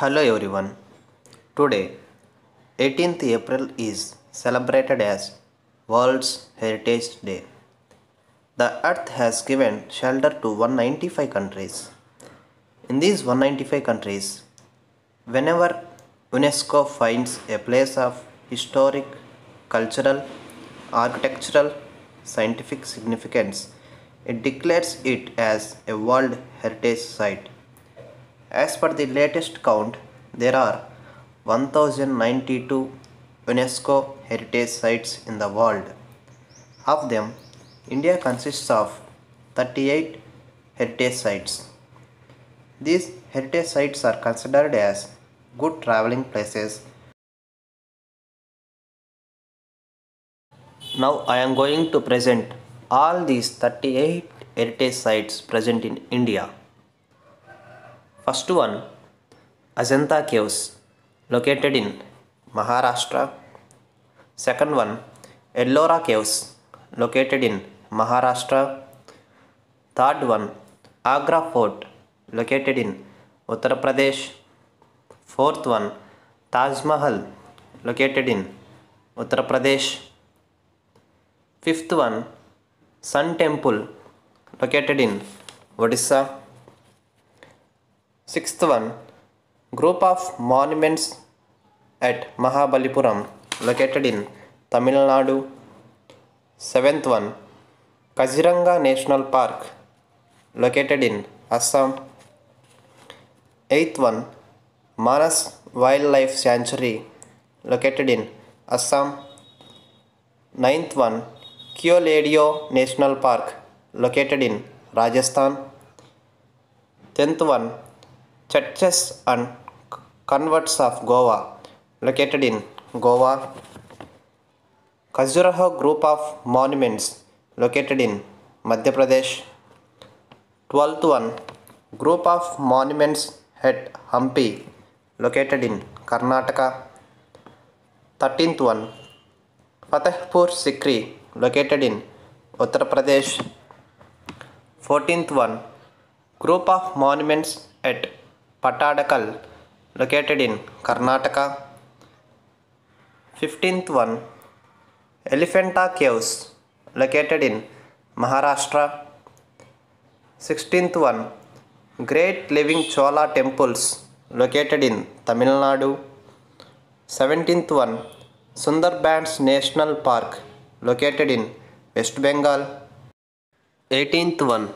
Hello everyone. Today, 18th April is celebrated as World's Heritage Day. The Earth has given shelter to 195 countries. In these 195 countries, whenever UNESCO finds a place of historic, cultural, architectural, scientific significance, it declares it as a World Heritage Site. As per the latest count, there are 1092 UNESCO heritage sites in the world. Of them, India consists of 38 heritage sites. These heritage sites are considered as good traveling places. Now I am going to present all these 38 heritage sites present in India. First one, Ajanta Caves, located in Maharashtra. Second one, Ellora Caves, located in Maharashtra. Third one, Agra Fort, located in Uttar Pradesh. Fourth one, Taj Mahal, located in Uttar Pradesh. Fifth one, Sun Temple, located in Odisha. Sixth one, group of monuments at Mahabalipuram, located in Tamil Nadu. Seventh one, Kaziranga National Park, located in Assam. Eighth one, Manas Wildlife Sanctuary, located in Assam. Ninth one, Kyoledio National Park, located in Rajasthan. Tenth one, Churches and Convents of Goa, located in Goa. Khajuraho Group of Monuments, located in Madhya Pradesh. 12th one, Group of Monuments at Hampi, located in Karnataka. 13th one, Fatehpur Sikri, located in Uttar Pradesh. 14th one, Group of Monuments at Patadakal, located in Karnataka. 15th one, Elephanta Caves, located in Maharashtra. 16th one, Great Living Chola Temples, located in Tamil Nadu. 17th one, Sundarbans National Park, located in West Bengal. 18th one,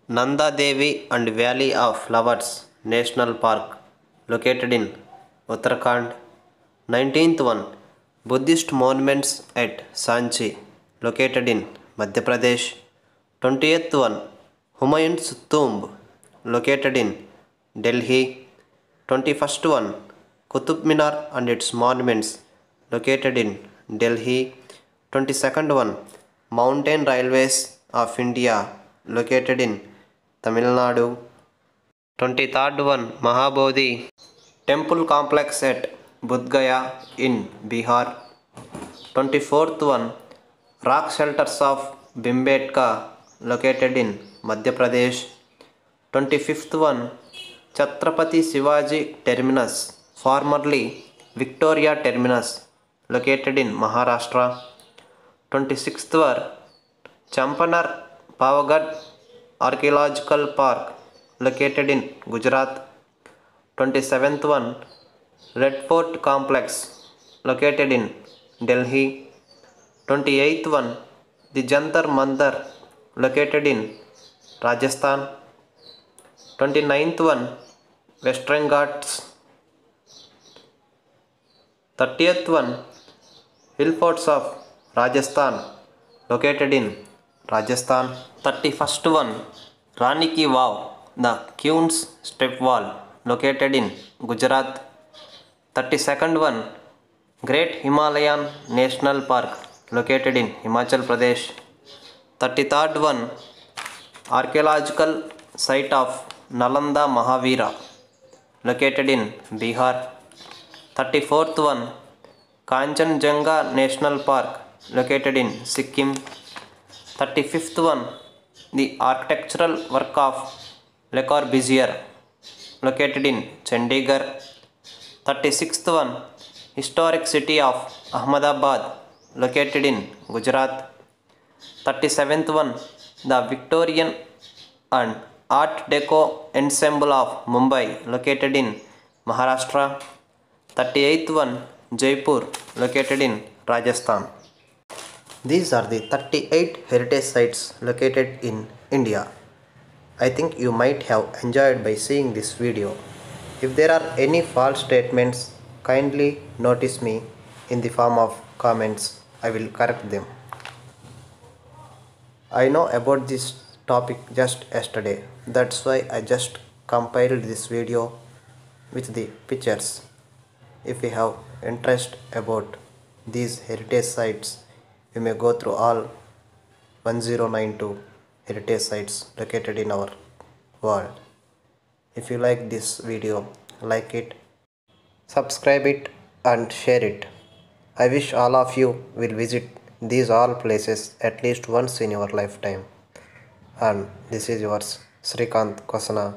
Nanda Devi and Valley of Flowers National Park, located in Uttarakhand. 19th one, Buddhist Monuments at Sanchi, located in Madhya Pradesh. 20th one, Humayun's Tomb, located in Delhi. 21st one, Qutub Minar and its monuments, located in Delhi. 22nd one, Mountain Railways of India, located in Tamil Nadu. 23rd one, Mahabodhi Temple Complex at Bodh Gaya in Bihar. 24th one, Rock Shelters of Bhimbetka, located in Madhya Pradesh. 25th one, Chhatrapati Shivaji Terminus, formerly Victoria Terminus, located in Maharashtra. 26th one, Champanar Pavagad Archaeological Park, located in Gujarat. 27th one, Red Fort Complex, located in Delhi. 28th one, the Jantar Mantar, located in Rajasthan. 29th one, Western Ghats. 30th one, Hill Forts of Rajasthan, located in Rajasthan. 31st one, Rani Ki Vav, the Queen's Step Wall, located in Gujarat. 32nd one, Great Himalayan National Park, located in Himachal Pradesh. 33rd one, Archaeological Site of Nalanda Mahavira, located in Bihar. 34th one, Kanchenjunga National Park, located in Sikkim. 35th one, the architectural work of Le Corbusier, located in Chandigarh. 36th one, historic city of Ahmedabad, located in Gujarat. 37th one, the Victorian and Art Deco ensemble of Mumbai, located in Maharashtra. 38th one, Jaipur, located in Rajasthan. These are the 38 heritage sites located in India. I think you might have enjoyed by seeing this video. If there are any false statements, kindly notice me in the form of comments. I will correct them. I know about this topic just yesterday. That's why I just compiled this video with the pictures. If you have interest about these heritage sites, you may go through all 1092 heritage sites located in our world. If you like this video, like it, subscribe it and share it. I wish all of you will visit these all places at least once in your lifetime. And this is yours, Srikanth Kosana,